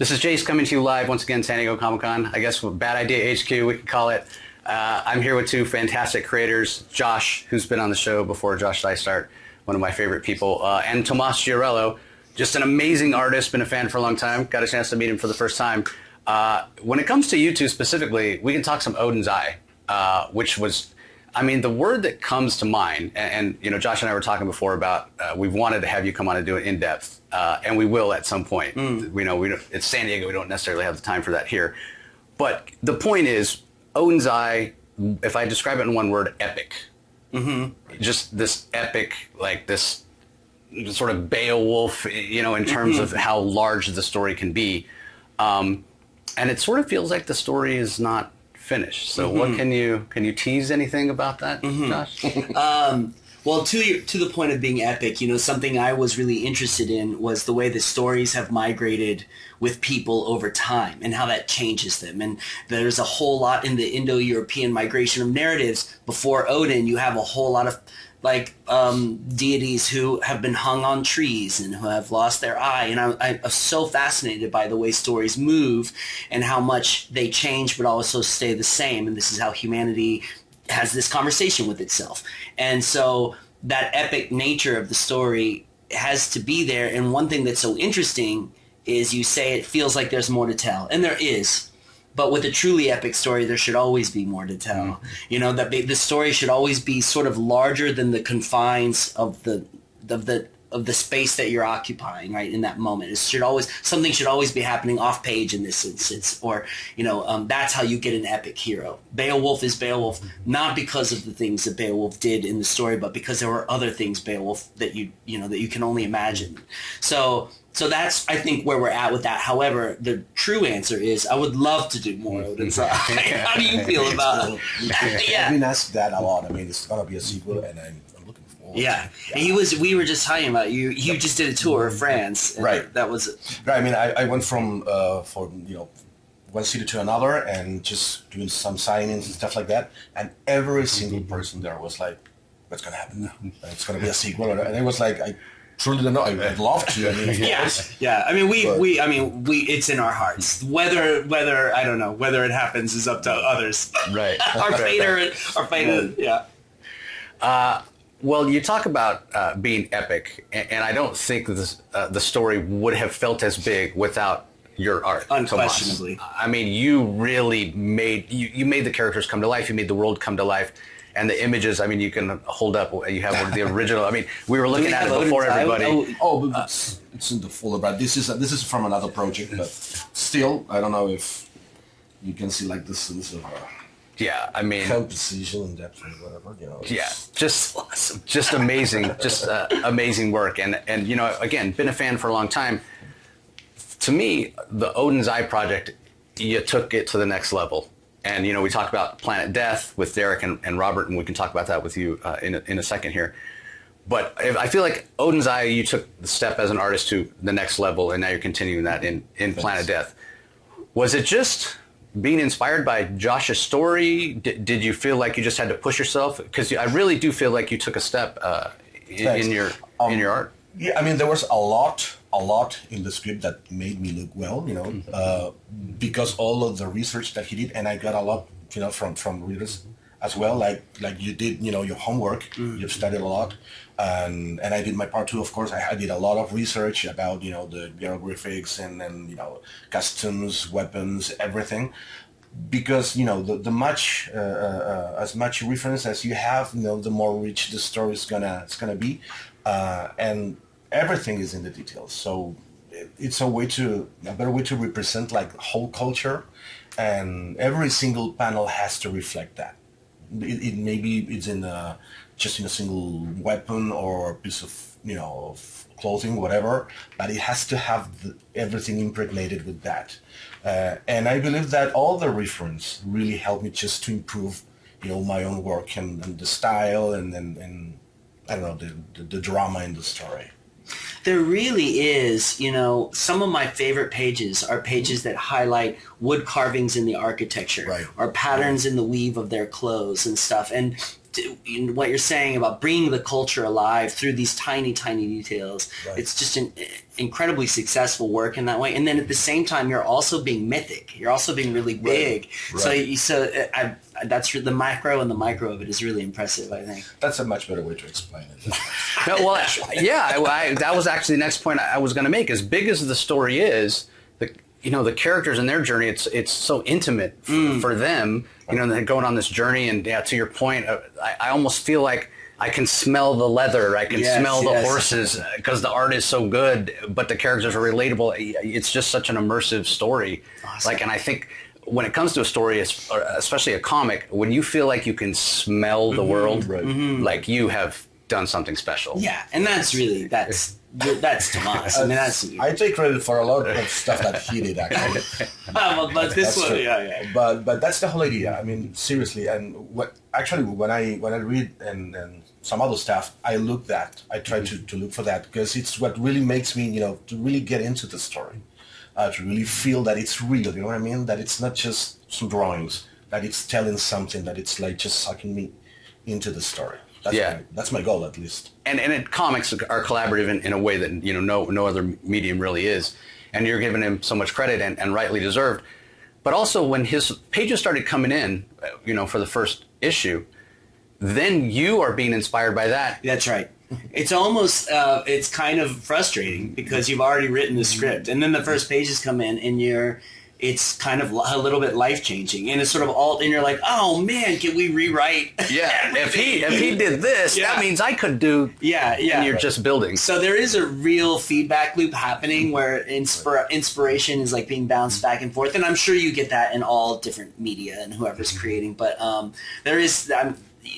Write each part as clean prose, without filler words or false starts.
This is Jace coming to you live once again, San Diego Comic-Con. I guess Bad Idea HQ, we could call it. I'm here with two fantastic creators, Josh, who's been on the show before, Josh Dysart, one of my favorite people, and Tomas Giorello, just an amazing artist, been a fan for a long time, got a chance to meet him for the first time. When it comes to you two specifically, we can talk some Odinn's Eye, which was, I mean, the word that comes to mind, and you know, Josh and I were talking before about we've wanted to have you come on and do it in depth, and we will at some point. We know it's San Diego, we don't necessarily have the time for that here. But the point is, Odinn's Eye, if I describe it in one word, epic. Just this epic, like this sort of Beowulf, you know, in terms of how large the story can be. And it sort of feels like the story is not finished. So what can you tease anything about that, Josh? Well, to the point of being epic, you know, something I was really interested in was the way the stories have migrated with people over time and how that changes them. And there's a whole lot in the Indo-European migration of narratives. Before Odinn, you have a whole lot of like deities who have been hung on trees and who have lost their eye. And I'm so fascinated by the way stories move and how much they change but also stay the same. And this is how humanity has this conversation with itself. And so that epic nature of the story has to be there. And one thing that's so interesting is you say it feels like there's more to tell. And there is. But with a truly epic story, there should always be more to tell. You know, that the story should always be sort of larger than the confines of the space that you're occupying, right, in that moment. Something should always be happening off page in this instance, or, you know, that's how you get an epic hero. Beowulf is Beowulf, not because of the things that Beowulf did in the story, but because there were other things Beowulf that you can only imagine. So that's, I think, where we're at with that. However, the true answer is I would love to do more Odinn's Eye. How do you feel about it? I've been asked that a lot. I mean, it's going to be a sequel, and I'm looking forward to it. We were just talking about you. You just did a tour of France. Right. That was... Right. I mean, I went from one city to another and just doing some signings and stuff like that. And every single person there was like, what's going to happen now? It's going to be a sequel. And it was like, I truly don't know. I'd love to. I mean, yeah. I mean, we. It's in our hearts. Whether I don't know. Whether it happens is up to others. Right. Our fate. Yeah. Well, you talk about being epic, and I don't think the story would have felt as big without your art. Unquestionably. Tomas. I mean, you really made you made the characters come to life. You made the world come to life. And the images, I mean, you can hold up. You have one of the original. I mean, we were looking at it before everybody. It's in the folder, but this is from another project. But still, I don't know if you can see like the sense of I mean, composition and depth and whatever. You know. Just amazing, amazing work. And you know, again, been a fan for a long time. To me, the Odinn's Eye project, you took it to the next level. And, you know, we talked about Planet Death with Derek and Robert, and we can talk about that with you in a second here. But I feel like Odinn's Eye, you took the step as an artist to the next level, and now you're continuing that in Planet Death. Was it just being inspired by Josh's story? Did you feel like you just had to push yourself? Because I really do feel like you took a step in your art. Yeah, I mean, there was a lot in the script that made me look well, you know, because all of the research that he did, and I got a lot, you know, from readers as well, like you did, you know, your homework, you've studied a lot, and I did my part too, of course. I did a lot of research about, you know, the hieroglyphics and you know, costumes, weapons, everything. Because, you know, the much as much reference as you have, you know, the more rich the story is gonna be, and everything is in the details. So it's a better way to represent like whole culture, and every single panel has to reflect that. It maybe it's just in a single weapon or piece of, you know, of clothing, whatever, but it has to have everything impregnated with that. And I believe that all the reference really helped me just to improve, you know, my own work and the style and I don't know, the drama in the story. There really is, you know, some of my favorite pages are pages that highlight wood carvings in the architecture, or patterns in the weave of their clothes and stuff. And what you're saying about bringing the culture alive through these tiny, tiny details. Right. It's just an incredibly successful work in that way. And then at the same time, you're also being mythic. You're also being really big. Right. That's the macro and the micro of it is really impressive, I think. That's a much better way to explain it. No, well, that was actually the next point I was going to make. As big as the story is, the characters and their journey, it's so intimate for them. They're going on this journey, and to your point, I almost feel like I can smell the leather, I can smell the horses because the art is so good, but the characters are relatable. It's just such an immersive story. Awesome. And I think when it comes to a story, especially a comic, when you feel like you can smell the world, like you have done something special. Yeah, and that's Tomas. I mean, I take credit for a lot of stuff that he did, actually. but this one, But that's the whole idea. I mean, seriously. And when I read and some other stuff, I try to look for that, because it's what really makes me, to really get into the story, to really feel that it's real. You know what I mean? That it's not just some drawings, that it's telling something, that it's like just sucking me into the story. That's my goal, at least. And comics are collaborative in a way that no other medium really is, and you're giving him so much credit and rightly deserved. But also, when his pages started coming in, for the first issue, then you are being inspired by that. That's right. It's almost it's kind of frustrating because you've already written the script, and then the first pages come in, and it's kind of a little bit life-changing, and it's sort of and you're like, oh man, can we rewrite? Yeah, if he did this, that means I could do. Yeah. And you're just building. So there is a real feedback loop happening where inspiration is like being bounced back and forth, and I'm sure you get that in all different media and whoever's creating. But there is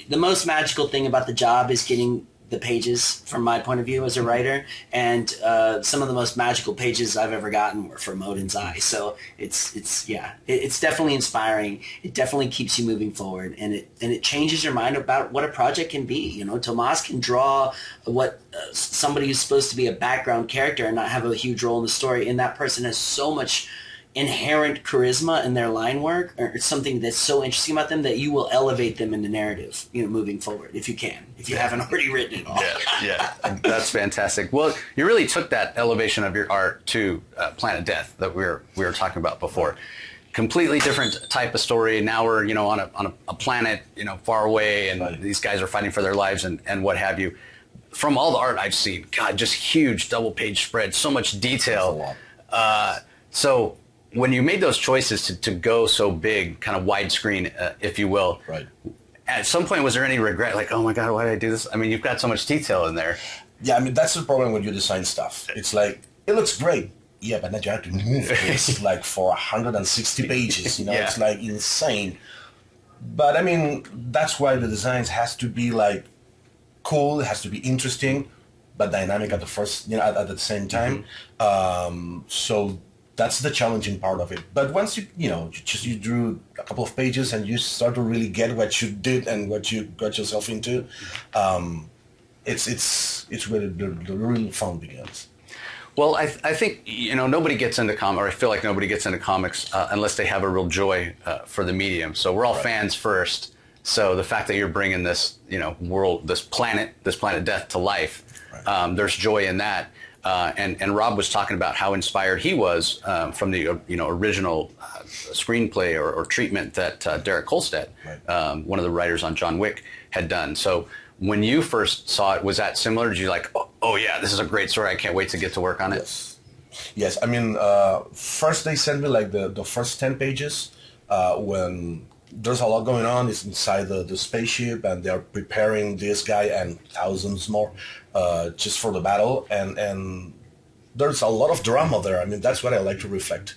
the most magical thing about the job is getting the pages from my point of view as a writer, and some of the most magical pages I've ever gotten were from Odinn's eye. So it's definitely inspiring. It definitely keeps you moving forward, and it changes your mind about what a project can be. Tomas can draw what somebody who's supposed to be a background character and not have a huge role in the story, and that person has so much inherent charisma in their line work, or something that's so interesting about them that you will elevate them in the narrative, moving forward, if you haven't already written it all. Yeah, that's fantastic. Well, you really took that elevation of your art to Planet Death that we were talking about before. Completely different type of story. Now we're on a planet far away, and these guys are fighting for their lives and what have you. From all the art I've seen, God, just huge double page spread, so much detail. So when you made those choices to go so big, kind of widescreen, if you will, right, at some point was there any regret, like, oh my God, why did I do this? I mean, you've got so much detail in there. Yeah, I mean, that's the problem when you design stuff. It's like, it looks great. Yeah, but now you have to move this like for 160 pages. It's like insane. But I mean, that's why the designs has to be like cool. It has to be interesting, but dynamic at the same time. So that's the challenging part of it. But once you drew a couple of pages and you start to really get what you did and what you got yourself into, it's where the real fun begins. Well, I think nobody gets into comics, or I feel like nobody gets into comics unless they have a real joy for the medium. So we're all fans first. So the fact that you're bringing this world, this planet Death to life, there's joy in that. And Rob was talking about how inspired he was from the original screenplay or treatment that Derek Kolstad, one of the writers on John Wick, had done. So when you first saw it, was that similar? Did you like, oh yeah, this is a great story, I can't wait to get to work on it? Yes. I mean, first they sent me like the first 10 pages when there's a lot going on. It's inside the spaceship, and they're preparing this guy and thousands more just for the battle. And there's a lot of drama there. I mean, that's what I like to reflect,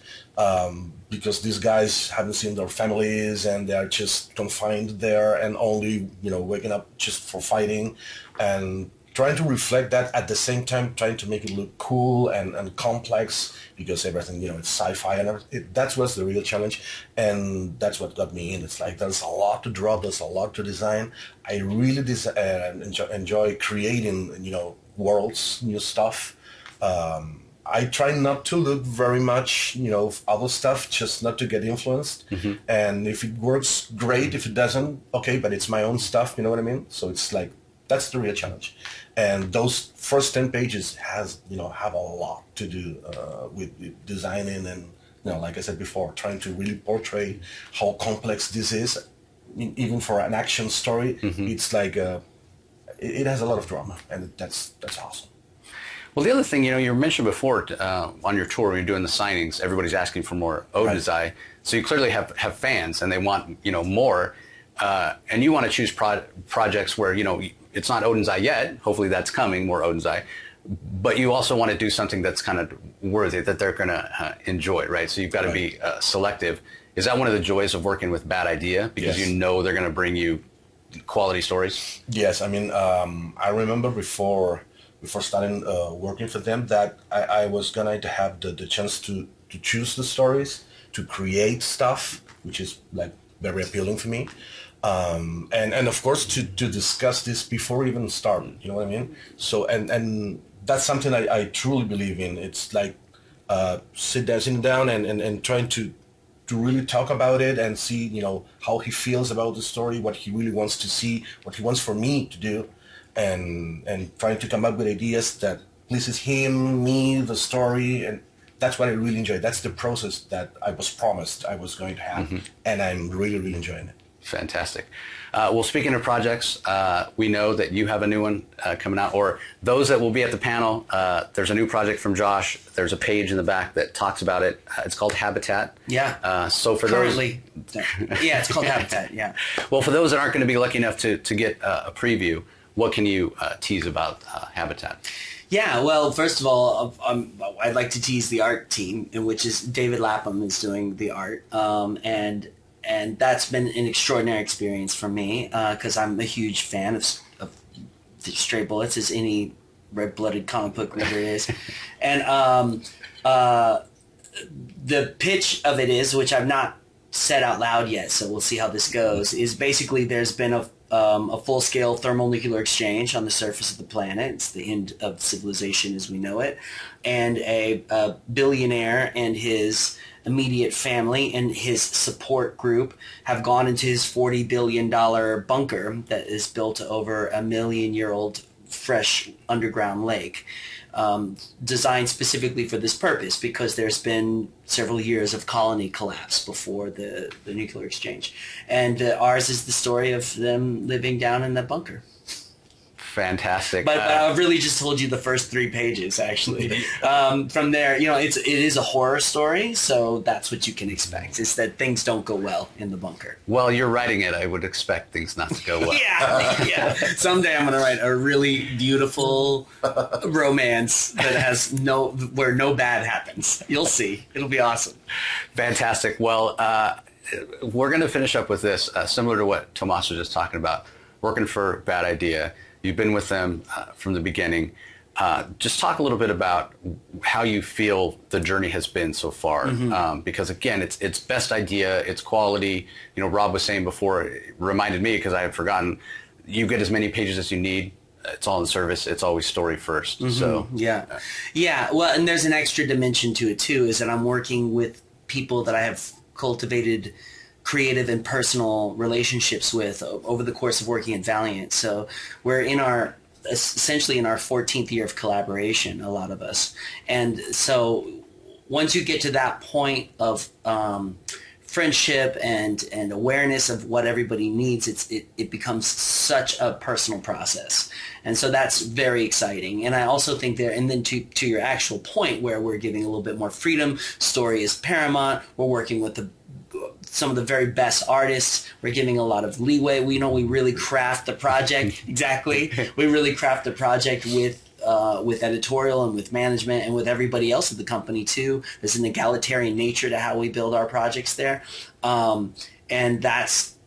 because these guys haven't seen their families, and they're just confined there and only, waking up just for fighting, and trying to reflect that at the same time, trying to make it look cool and complex, because everything, it's sci-fi, and that's what's the real challenge, and that's what got me in. It's like there's a lot to draw, there's a lot to design. I really enjoy creating, worlds, new stuff, I try not to look very much, other stuff, just not to get influenced. And if it works, great. If it doesn't, okay, but it's my own stuff, you know what I mean? So it's like, that's the real challenge. And those first 10 pages have a lot to do with designing and, like I said before, trying to really portray how complex this is. I mean, even for an action story, it's like, it has a lot of drama, and that's awesome. Well, the other thing, you mentioned before on your tour when you're doing the signings, everybody's asking for more Odinn's Eye. So you clearly have fans, and they want more, and you want to choose projects where it's not Odinn's Eye yet. Hopefully, that's coming, more Odinn's Eye. But you also want to do something that's kind of worthy that they're going to enjoy, right? So you've got to be selective. Is that one of the joys of working with Bad Idea, because they're going to bring you quality stories? Yes, I mean, I remember before starting working for them that I was going to have the chance to choose the stories, to create stuff, which is like very appealing for me. And of course to discuss this before even starting, you know what I mean? So, and that's something I truly believe in. It's like sitting down and trying to really talk about it and see, how he feels about the story, what he really wants to see, what he wants for me to do. And trying to come up with ideas that pleases him, me, the story, and that's what I really enjoy. That's the process that I was promised I was going to have, and I'm really, really enjoying it. Fantastic. Well, speaking of projects, we know that you have a new one coming out, or those that will be at the panel. There's a new project from Josh. There's a page in the back that talks about it. It's called Habitat. Yeah. So for currently, yeah, it's called Habitat. Yeah. Well, for those that aren't going to be lucky enough to get a preview, what can you tease about Habitat? Yeah, well, first of all, I'd like to tease the art team, in which is David Lapham is doing the art, and that's been an extraordinary experience for me because I'm a huge fan of Stray Bullets, as any red-blooded comic book reader is, and the pitch of it is, which I've not said out loud yet, so we'll see how this goes, is basically there's been a full-scale thermonuclear exchange on the surface of the planet. It's the end of civilization as we know it. And a billionaire and his immediate family and his support group have gone into his $40 billion bunker that is built over a million-year-old fresh underground lake. Designed specifically for this purpose, because there's been several years of colony collapse before the nuclear exchange. And ours is the story of them living down in that bunker. Fantastic. But I've really just told you the first 3 pages, actually. From there, it is a horror story, so that's what you can expect, is that things don't go well in the bunker. Well, you're writing it. I would expect things not to go well. Yeah. Someday I'm going to write a really beautiful romance that has where no bad happens. You'll see. It'll be awesome. Fantastic. Well, we're going to finish up with this, similar to what Tomas was just talking about, working for Bad Idea. You've been with them from the beginning. Just talk a little bit about how you feel the journey has been so far. Because again, it's best idea, it's quality. Rob was saying before, it reminded me, because I had forgotten, you get as many pages as you need. It's all in service. It's always story first. So yeah. Well, and there's an extra dimension to it too, is that I'm working with people that I have cultivated creative and personal relationships with over the course of working at Valiant. So we're essentially in our 14th year of collaboration, a lot of us. And so once you get to that point of friendship and awareness of what everybody needs, it becomes such a personal process. And so that's very exciting. And I also think and then to your actual point, where we're giving a little bit more freedom, story is paramount, we're working with some of the very best artists. We're giving a lot of leeway. We really craft the project. Exactly. We really craft the project with editorial and with management and with everybody else at the company too. There's an egalitarian nature to how we build our projects there. And that's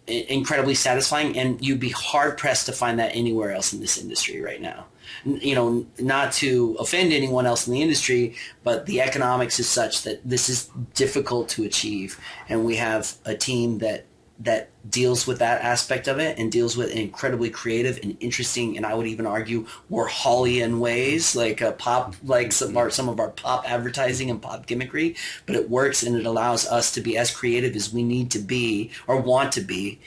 incredibly satisfying, and you'd be hard pressed to find that anywhere else in this industry right now. Not to offend anyone else in the industry, but the economics is such that this is difficult to achieve, and we have a team that that deals with that aspect of it and deals with incredibly creative and interesting, and I would even argue Warholian ways, like pop, like some of our pop advertising and pop gimmickry. But it works, and it allows us to be as creative as we need to be or want to be,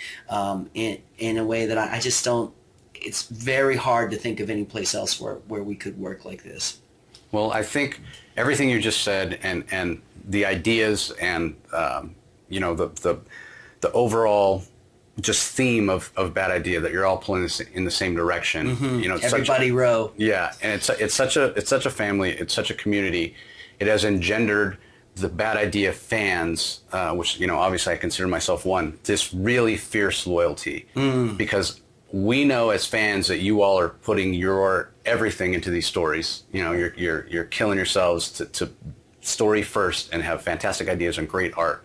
in a way that I just don't. It's very hard to think of any place else where we could work like this. Well, I think everything you just said and the ideas and the overall just theme of Bad Idea, that you're all pulling in the same direction. Mm-hmm. You know, everybody row. Yeah, and it's such a family. It's such a community. It has engendered the Bad Idea fans, which obviously I consider myself one. This really fierce loyalty because we know as fans that you all are putting your everything into these stories. You're killing yourselves to story first and have fantastic ideas and great art.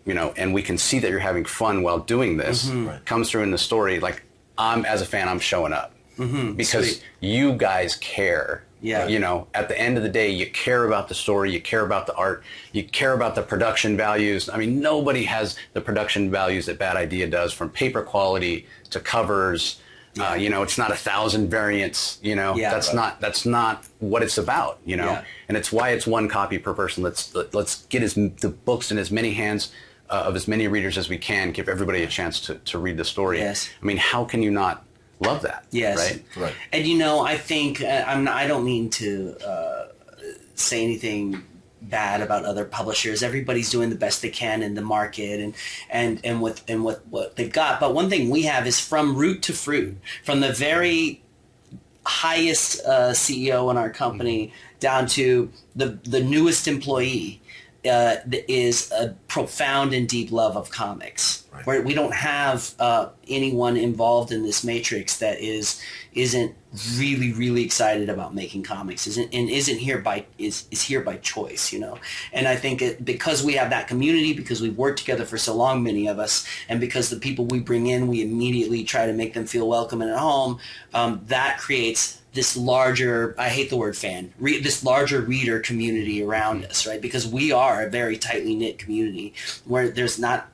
And we can see that you're having fun while doing this. Right. Comes through in the story. Like, as a fan, I'm showing up because Sweet. you guys care. Yeah. At the end of the day, you care about the story, you care about the art, you care about the production values. I mean, nobody has the production values that Bad Idea does, from paper quality to covers. Yeah. It's not 1,000 variants. Yeah, that's not what it's about. Yeah. And it's why it's one copy per person. Let's get the books in as many hands of as many readers as we can. Give everybody a chance to read the story. Yes. I mean, how can you not love that? Yes. Right. Right. And I think I don't mean to say anything bad about other publishers. Everybody's doing the best they can in the market and what they've got. But one thing we have is from root to fruit, from the very highest CEO in our company down to the newest employee, is a profound and deep love of comics. Right. Where we don't have anyone involved in this matrix that isn't really, really excited about making comics, is here by choice, And I think because we have that community, because we've worked together for so long, many of us, and because the people we bring in, we immediately try to make them feel welcome and at home, that creates this larger, I hate the word fan, this larger reader community around us, right? Because we are a very tightly knit community where there's not,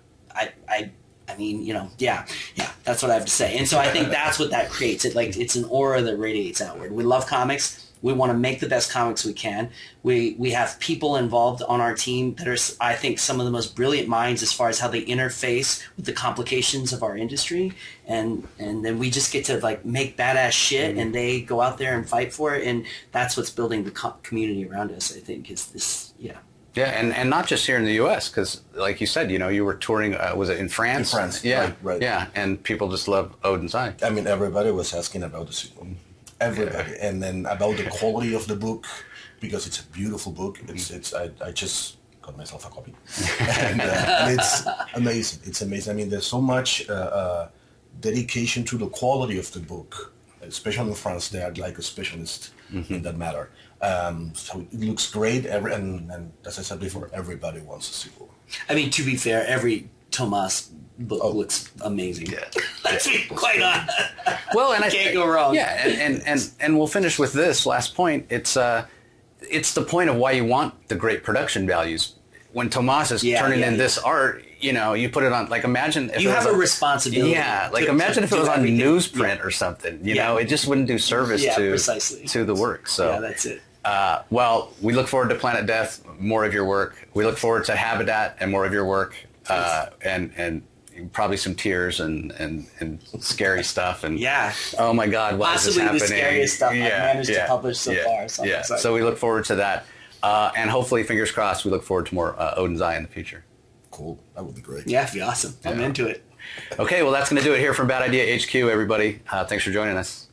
that's what I have to say. And so I think that's what that creates. It's an aura that radiates outward. We love comics. We want to make the best comics we can. We have people involved on our team that are, I think, some of the most brilliant minds as far as how they interface with the complications of our industry. And then we just get to make badass shit, and they go out there and fight for it. And that's what's building the community around us, I think, is this, yeah. Yeah, and not just here in the U.S., because like you said, you were touring, was it in France? In France, yeah, right. Yeah, and people just love Odinn's Eye. I mean, everybody was asking about the sequel. Everybody. Yeah. And then about the quality of the book, because it's a beautiful book. I just got myself a copy. and it's amazing. It's amazing. I mean, there's so much dedication to the quality of the book, especially in France. They are like a specialist in that matter. So it looks great. And as I said before, everybody wants a sequel. I mean, to be fair, every Tomas book looks amazing. Yeah. Let's be quite honest. Well, and I can't go wrong. Yeah, and we'll finish with this last point. It's the point of why you want the great production values. When Tomas is turning in this art, you put it on. Like, imagine if you have a responsibility. Yeah, imagine if it was on newsprint or something. You know, it just wouldn't do service to the work. So yeah, that's it. Well, we look forward to Planet Death, more of your work. We look forward to Habitat and more of your work, and probably some tears and scary stuff. And oh my God, why possibly is this happening? the scariest stuff I've managed to publish so far. So so we look forward to that, and hopefully, fingers crossed, we look forward to more Odinn's Eye in the future. Cool, that would be great. Yeah, it'd be awesome. I'm into it. Okay, well, that's going to do it here from Bad Idea HQ, everybody. Thanks for joining us.